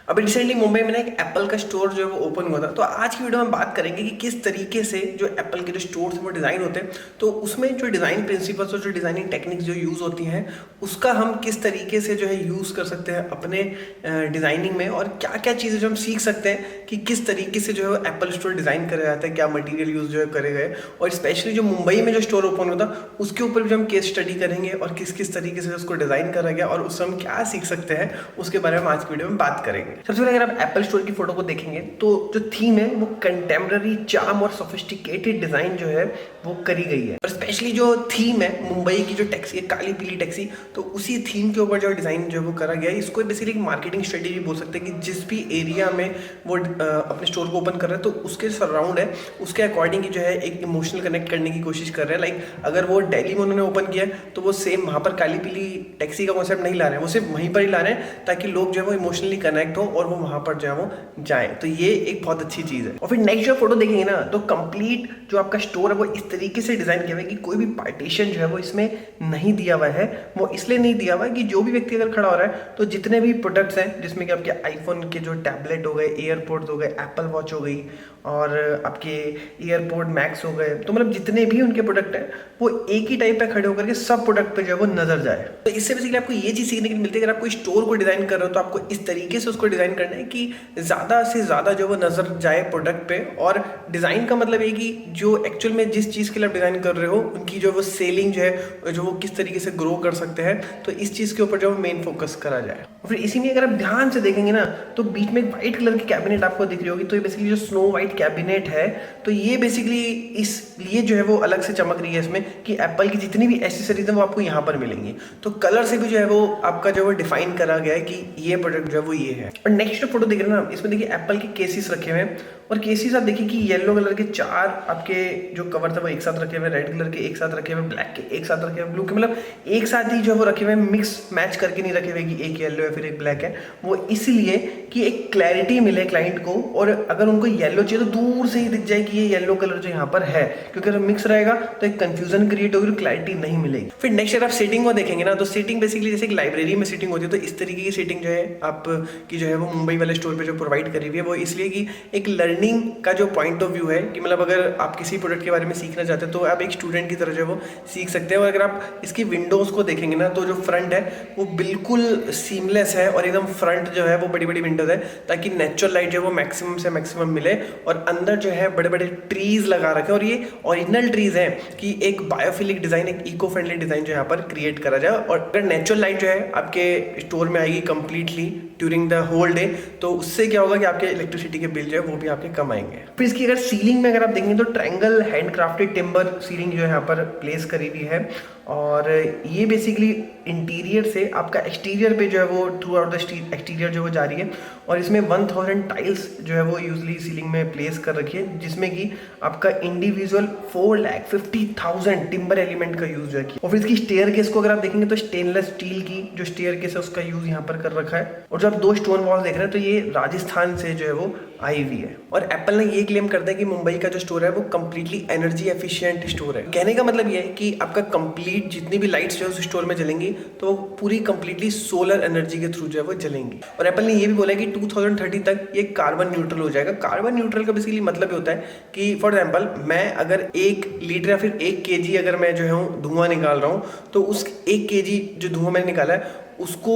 अभी रिसेंटली मुंबई में ना एक एप्पल का स्टोर जो है वो ओपन हुआ था। तो आज की वीडियो में बात करेंगे कि किस तरीके से जो एप्पल के जो स्टोर्स हैं वो डिज़ाइन होते हैं, तो उसमें जो डिज़ाइन प्रिंसिपल्स और जो डिज़ाइनिंग टेक्निक्स जो यूज़ होती हैं उसका हम किस तरीके से जो है यूज़ कर सकते हैं अपने डिज़ाइनिंग में, और क्या क्या चीज़ें जो हम सीख सकते हैं कि किस तरीके से जो है एप्पल स्टोर डिज़ाइन करा जाता है, क्या मटीरियल यूज़ जो है करे गए, और स्पेशली जो मुंबई में जो स्टोर ओपन हुआ था उसके ऊपर भी हम केस स्टडी करेंगे और किस किस तरीके से उसको डिज़ाइन करा गया और उससे हम क्या सीख सकते हैं उसके बारे में आज की वीडियो में बात करेंगे। सबसे पहले अगर आप एप्पल स्टोर की फोटो को देखेंगे तो जो थीम है वो कंटेम्प्ररी चार्म और सोफिस्टिकेटेड डिजाइन जो है वो करी गई है, और स्पेशली जो थीम है मुंबई की जो टैक्सी है, काली पीली टैक्सी, तो उसी थीम के ऊपर जो डिजाइन जो है वो करा गया है। इसको बेसिकली एक मार्केटिंग स्ट्रेटेजी बोल सकते हैं कि जिस भी एरिया में वो अपने स्टोर को ओपन कर रहे हैं तो उसके सराउंड है उसके अकॉर्डिंग जो है एक इमोशनल कनेक्ट करने की कोशिश कर रहे हैं। लाइक अगर वो दिल्ली में उन्होंने ओपन किया है तो वो सेम वहाँ पर काली पीली टैक्सी का कॉन्सेप्ट नहीं ला रहे हैं, वो सिर्फ वहीं पर ही ला रहे हैं ताकि लोग जो है वो इमोशनली कनेक्ट हो और वो वहाँ पर जो है वो जाए। तो ये एक बहुत अच्छी चीज़ है। और फिर नेक्स्ट जो फोटो देखेंगे ना तो कंप्लीट जो आपका स्टोर है वो इस तरीके से डिजाइन किया हुआ है कि कोई भी पार्टीशन जो है वो इसमें नहीं दिया हुआ है। वो इसलिए नहीं दिया हुआ है कि जो भी व्यक्ति अगर खड़ा हो रहा है तो जितने भी प्रोडक्ट्स हैं जिसमें कि आपके आईफोन के जो टैबलेट हो गए, एयरपोर्ट्स हो गए, एप्पल वॉच हो गई और आपके एयरपोर्ट मैक्स हो गए, तो मतलब जितने भी उनके प्रोडक्ट हैं वो एक ही टाइप पे खड़े होकर के सब प्रोडक्ट पे जो है वो नजर जाए। तो इससे बेसिकली आपको ये चीज सीखने के लिए मिलती है, अगर आप कोई स्टोर को डिजाइन कर रहे हो तो आपको इस तरीके से उसको डिजाइन करना है कि ज्यादा से ज्यादा जो वो नजर जाए प्रोडक्ट पे। और डिजाइन का मतलब है कि जो एक्चुअल में जिस चीज के लिए आप डिजाइन कर रहे हो उनकी जो वो सेलिंग जो है जो वो किस तरीके से ग्रो कर सकते हैं, तो इस चीज के ऊपर जो मेन फोकस करा जाए। और फिर इसी में अगर आप ध्यान से देखेंगे ना तो बीच में एक व्हाइट कलर की कैबिनेट आपको दिख रही होगी, तो ये बेसिकली जो स्नो व्हाइट कैबिनेट है, तो ये बेसिकली इसलिए जो है वो अलग से चमक रही है इसमें कि एप्पल की जितनी भी एसेसरीज है वो आपको यहाँ पर मिलेंगी। तो कलर से भी जो है वो आपका जो है डिफाइन करा गया है कि ये प्रोडक्ट जो है वो ये है। और नेक्स्ट फोटो देख रहे हैं ना, इसमें देखिए एप्पल के केसेस रखे हुए हैं, और केसेस आप देखिए कि येलो कलर के 4 आपके जो कवर था वो एक साथ रखे हुए, रेड कलर के एक साथ रखे हुए, ब्लैक के एक साथ रखे हुए, ब्लू के मतलब एक साथ ही जो है वो रखे हुए, मिक्स मैच करके नहीं रखे हुए कि एक येलो है फिर एक ब्लैक है। वो इसलिए कि एक क्लैरिटी मिले क्लाइंट को, और अगर उनको येलो चाहिए तो दूर से ही दिख जाए कि ये येलो कलर जो यहाँ पर है, क्योंकि अगर मिक्स रहेगा तो एक कंफ्यूजन क्रिएट होगी, क्लैरिटी नहीं मिलेगी। फिर नेक्स्ट अगर आप सेटिंग को देखेंगे ना तो सेटिंग बेसिकली जैसे एक लाइब्रेरी में सेटिंग होती है, तो इस तरीके की सेटिंग जो है आपकी जो है वो मुंबई वाले स्टोर पे जो प्रोवाइड करी हुई है वो इसलिए कि एक लर्निंग का जो पॉइंट ऑफ व्यू है कि मतलब अगर आप किसी प्रोडक्ट के बारे में सीखना चाहते हैं तो आप एक स्टूडेंट की तरह जो है वो सीख सकते हैं। और अगर आप इसकी विंडोज को देखेंगे ना तो जो फ्रंट है वो बिल्कुल सीमलेस है और एकदम फ्रंट जो है वो बड़ी बड़ी विंडोज है ताकि नेचुरल लाइट जो है वो मैक्सिमम से मैक्सिमम मिले, और अंदर जो है बड़े बड़े ट्रीज लगा रखे हैं, और ये ओरिजिनल ट्रीज हैं कि एक बायोफिलिक डिजाइन, एक इको फ्रेंडली डिजाइन जो यहाँ पर क्रिएट करा जाए। और अगर नेचुरल लाइट जो है आपके स्टोर में आएगी completely during the whole day, तो उससे क्या होगा कि आपके इलेक्ट्रिसिटी के बिल जो है वो भी आपके कम आएंगे। फिर इसकी अगर सीलिंग में अगर आप देखेंगे तो ट्रायंगल हैंडक्राफ्टेड टिम्बर सीलिंग जो है यहाँ पर प्लेस करी हुई है, और ये बेसिकली इंटीरियर से आपका एक्सटीरियर पे जो है वो थ्रू आउट द एक्सटीरियर जो वो जा रही है, और इसमें 1000 टाइल्स जो है वो यूजली सीलिंग में प्लेस कर रखी है, जिसमें कि आपका इंडिविजुअल 4,50,000 टिम्बर एलिमेंट का यूज है किया। और फिर इसकी स्टेयर केस को अगर आप देखेंगे तो स्टेनलेस स्टील की जो स्टेयर केस है उसका यूज यहाँ पर कर रखा है। और जब 2 स्टोन वॉल देख रहे हैं तो ये राजस्थान से जो है वो आई हुई है। और एप्पल ने ये क्लेम करता है कि मुंबई का जो स्टोर है वो कंप्लीटली एनर्जी एफिशिएंट स्टोर है। कहने का मतलब ये है कि आपका कंप्लीट जितनी भी लाइट्स जो है उस स्टोर में जलेंगी तो पूरी कंप्लीटली सोलर एनर्जी के थ्रू जो है वो जलेंगी। और एप्पल ने ये भी बोला है कि 2030 तक ये कार्बन न्यूट्रल हो जाएगा। कार्बन न्यूट्रल का बेसिकली मतलब होता है कि फॉर एग्जाम्पल मैं अगर 1 लीटर या फिर 1 kg अगर मैं जो है धुआं निकाल रहा हूँ, तो उस 1 kg जो धुआं मैंने निकाला है उसको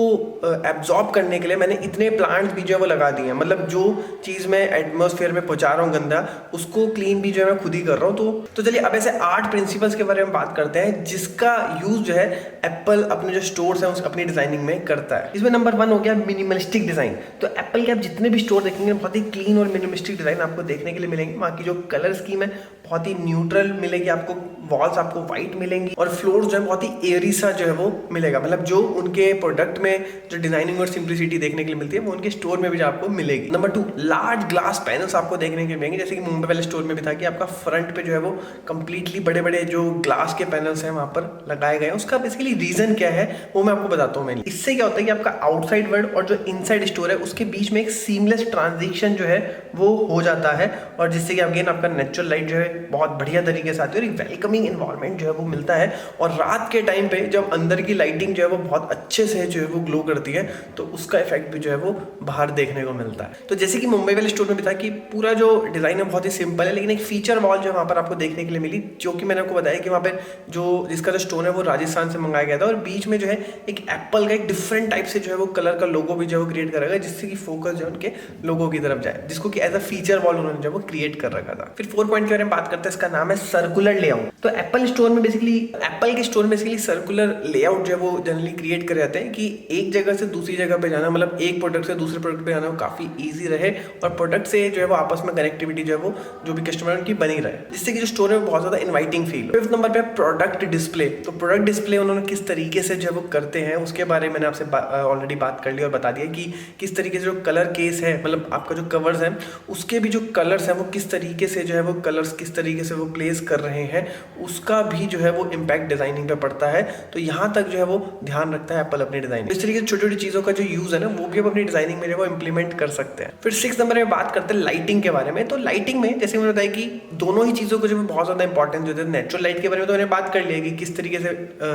एब्जॉर्ब करने के लिए मैंने इतने प्लांट्स भी जो है वो लगा दिए हैं। मतलब जो चीज़ मैं एटमॉस्फेयर में पहुंचा रहा हूँ गंदा, उसको क्लीन भी जो है मैं खुद ही कर रहा हूँ। तो चलिए अब ऐसे 8 प्रिंसिपल्स के बारे में बात करते हैं जिसका यूज जो है एप्पल अपने जो स्टोर्स हैं उस अपनी डिजाइनिंग में करता है। इसमें नंबर 1 हो गया मिनिमलिस्टिक डिजाइन। तो एप्पल के आप जितने भी स्टोर देखेंगे बहुत ही क्लीन और मिनिमलिस्टिक डिजाइन आपको देखने के लिए मिलेंगे। वहाँ की जो कलर स्कीम है बहुत ही न्यूट्रल मिलेगी आपको, वॉल्स आपको व्हाइट मिलेंगी, और फ्लोर जो है बहुत ही एयरी सा जो है वो मिलेगा। मतलब जो उनके प्रोडक्ट में जो डिजाइनिंग और सिंप्लिसिटी देखने के लिए मिलती है वो उनके स्टोर में भी आपको मिलेगी। नंबर 2, लार्ज ग्लास पैनल्स आपको देखने के लिए मिलेंगे, जैसे कि मुंबई वाले स्टोर में भी था कि आपका फ्रंट पे जो है वो कंप्लीटली बड़े बड़े जो ग्लास के पैनल्स हैं वहां पर लगाए गए हैं। उसका बेसिकली रीजन क्या है वो मैं आपको बताता हूँ। मैंने इससे क्या होता है कि आपका आउटसाइड वर्ल्ड और जो इनसाइड स्टोर है उसके बीच में एक सीमलेस ट्रांजिशन जो है वो हो जाता है, और जिससे कि अगेन आपका नेचुरल लाइट जो है बहुत बढ़िया तरीके से आती है और एक वार्मिंग एनवायरनमेंट जो है वो मिलता है, और रात के टाइम पे जब अंदर की लाइटिंग जो है वो बहुत अच्छे से जो है वो ग्लो करती है, तो उसका इफेक्ट भी जो है वो बाहर देखने को मिलता है। तो जैसे कि मुंबई वाले स्टोर में भी था कि पूरा जो डिजाइन है बहुत ही सिंपल है, लेकिन एक फीचर वॉल जो वहाँ पर आपको देखने के लिए मिली, जो कि मैंने आपको बताया कि वहाँ पे जो जिसका जो स्टोन है वो राजस्थान से मंगाया गया था, और बीच में जो है एक एप्पल का एक डिफरेंट टाइप से जो है वो कलर का लोगो भी जो है वो क्रिएट करा गया, जिससे कि फोकस जो है उनके लोगो की तरफ जाए, जिसको कि एज अ फीचर वॉल उन्होंने जो है वो क्रिएट कर रखा था। फिर 4 पॉइंट के बारे में बात करते हैं, इसका नाम है सर्कुलर लेआउट। तो एप्पल स्टोर में बेसिकली एप्पल के स्टोर में बेसिकली सर्कुलर लेआउट जो है वो जनरली क्रिएट कर जाते हैं कि एक जगह से दूसरी जगह पे जाना, मतलब एक प्रोडक्ट से दूसरे प्रोडक्ट पे जाना वो काफी ईजी रहे, और प्रोडक्ट से जो है वो आपस में कनेक्टिविटी जो है वो जो भी कस्टमर उनकी बनी रहे, जिससे कि जो स्टोर है वो बहुत ज्यादा इन्वाइटिंग फील हो। 5th नंबर पे प्रोडक्ट डिस्प्ले। तो प्रोडक्ट डिस्प्ले उन्होंने किस तरीके से जो है वो करते हैं उसके बारे में मैंने आपसे ऑलरेडी बात कर ली और बता दिया कि किस तरीके से जो कलर केस है, मतलब आपका जो कवर्स है उसके भी जो कलर्स है वो किस तरीके से जो है वो कलर्स किस तरीके से वो प्लेस कर रहे हैं, उसका भी जो है वो इम्पैक्ट डिजाइनिंग पे पड़ता है। तो यहाँ तक जो है वो ध्यान रखता है एप्पल अपनी डिजाइन। इस तरीके से छोटी छोटी चीजों का जो यूज है ना वो भी आप अपनी डिजाइनिंग में जो वो इंप्लीमेंट कर सकते हैं। फिर 6 नंबर में बात करते हैं लाइटिंग के बारे में। तो लाइटिंग में जैसे मैंने बताया कि दोनों ही चीजों को जो बहुत ज्यादा इंपॉर्टेंस देते हैं। नेचुरल लाइट के बारे में तो मैंने बात कर लिया कि किस तरीके से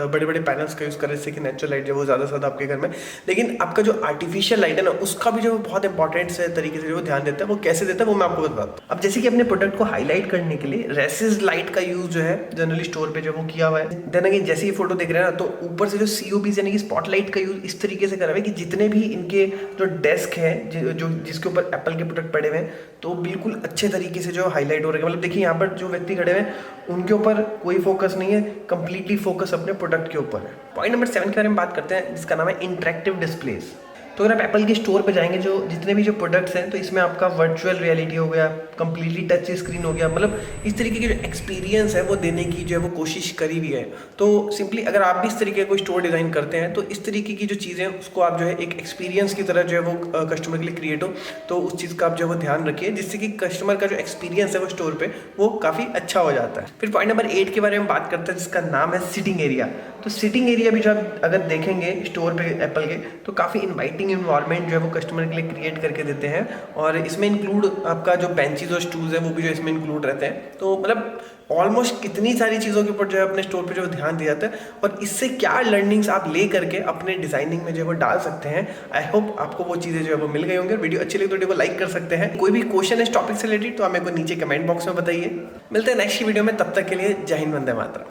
बड़े बड़े पैनल्स का यूज करें जिससे कि नेचुरल लाइट जो वो ज्यादा से ज्यादा आपके घर में, लेकिन आपका जो आर्टिफिशियल लाइट है ना उसका भी जो बहुत इंपॉर्टेंट तरीके से जो ध्यान देता है। वो कैसे देता है वो मैं आपको बताता हूँ। अब जैसे कि अपने प्रोडक्ट को हाईलाइट करने के लिए रेसिस लाइट का यूज जो है जनरली स्टोर पे जो वो किया हुआ है। देन अगेन जैसे ये फोटो देख रहे हैं ना, तो ऊपर से जो COBs यानी कि स्पॉटलाइट का यूज इस तरीके से करा हुआ है कि जितने भी इनके जो डेस्क है जो जिसके ऊपर एप्पल के प्रोडक्ट पड़े हुए हैं तो बिल्कुल अच्छे तरीके से जो हाईलाइट हो रहे हैं। मतलब देखिए यहाँ पर जो व्यक्ति खड़े हुए हैं उनके ऊपर कोई फोकस नहीं है, कंप्लीटली फोकस अपने प्रोडक्ट के ऊपर है। पॉइंट नंबर 7 के बारे में बात करते हैं जिसका नाम है इंटरेक्टिव डिस्प्लेस। तो अगर आप एप्पल के स्टोर पे जाएंगे जो जितने भी जो प्रोडक्ट्स हैं तो इसमें आपका वर्चुअल रियलिटी हो गया, कंप्लीटली टच स्क्रीन हो गया, मतलब इस तरीके की जो एक्सपीरियंस है वो देने की जो है वो कोशिश करी हुई है। तो सिंपली अगर आप भी इस तरीके का कोई स्टोर डिज़ाइन करते हैं तो इस तरीके की जो चीज़ें उसको आप जो है एक एक्सपीरियंस की तरह जो है वो कस्टमर के लिए क्रिएट हो, तो उस चीज़ का आप जो है वो ध्यान रखिए जिससे कि कस्टमर का जो एक्सपीरियंस है वो स्टोर पर वो काफ़ी अच्छा हो जाता है। फिर पॉइंट नंबर 8 के बारे में बात करते हैं जिसका नाम है सिटिंग एरिया। तो सिटिंग एरिया भी जो आप अगर देखेंगे स्टोर पे एप्पल के तो काफ़ी इन्वाइटिंग इन्वायरमेंट जो है वो कस्टमर के लिए क्रिएट करके देते हैं, और इसमें इंक्लूड आपका जो बेंचेस और स्टूल्स है वो भी जो इसमें इंक्लूड रहते हैं। तो मतलब ऑलमोस्ट कितनी सारी चीज़ों के ऊपर जो है अपने स्टोर पे जो ध्यान दिया जाता है, और इससे क्या लर्निंग्स आप ले करके अपने डिजाइनिंग में जो है वो डाल सकते हैं। आई होप आपको वो चीज़ें जो है वो मिल गई होंगी। वीडियो अच्छी लगी तो वीडियो को लाइक कर सकते हैं। कोई भी क्वेश्चन है इस टॉपिक से रिलेटेड तो आप मेरे को नीचे कमेंट बॉक्स में बताइए। मिलते हैं नेक्स्ट वीडियो में, तब तक के लिए जय हिंद, वंदे मातरम।